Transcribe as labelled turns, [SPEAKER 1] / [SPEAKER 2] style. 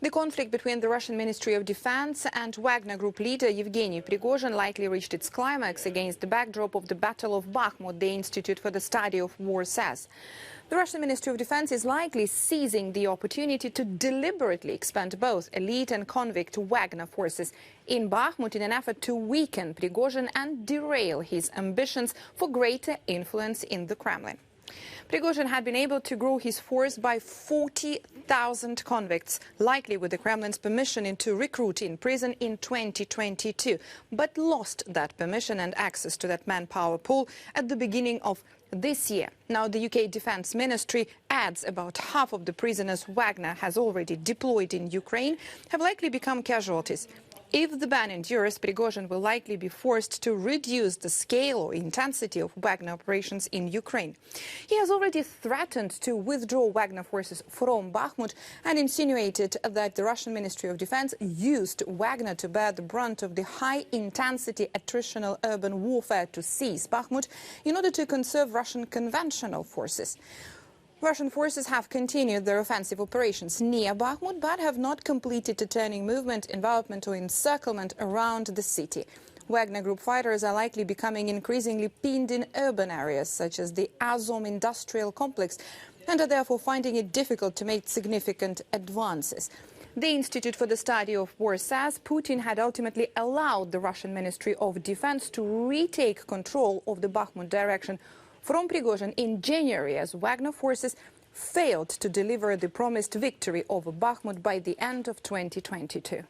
[SPEAKER 1] The conflict between the Russian Ministry of Defense and Wagner Group leader Yevgeny Prigozhin likely reached its climax against the backdrop of the Battle of Bajmut, the Institute for the Study of War says. The Russian Ministry of Defense is likely seizing the opportunity to deliberately expand both elite and convict Wagner forces in Bajmut in an effort to weaken Prigozhin and derail his ambitions for greater influence in the Kremlin. Prigozhin had been able to grow his force by 40,000 convicts, likely with the Kremlin's permission to recruit in prison in 2022, but lost that permission and access to that manpower pool at the beginning of this year. Now, the UK Defense Ministry adds about half of the prisoners Wagner has already deployed in Ukraine have likely become casualties. If the ban endures, Prigozhin will likely be forced to reduce the scale or intensity of Wagner operations in Ukraine. He has already threatened to withdraw Wagner forces from Bajmut and insinuated that the Russian Ministry of Defense used Wagner to bear the brunt of the high-intensity attritional urban warfare to seize Bajmut in order to conserve Russian conventional forces. Russian forces have continued their offensive operations near Bajmut, but have not completed a turning movement, envelopment or encirclement around the city. Wagner Group fighters are likely becoming increasingly pinned in urban areas, such as the Azom industrial complex, and are therefore finding it difficult to make significant advances. The Institute for the Study of War says Putin had ultimately allowed the Russian Ministry of Defense to retake control of the Bajmut direction from Prigozhin in January, as Wagner forces failed to deliver the promised victory over Bajmut by the end of 2022.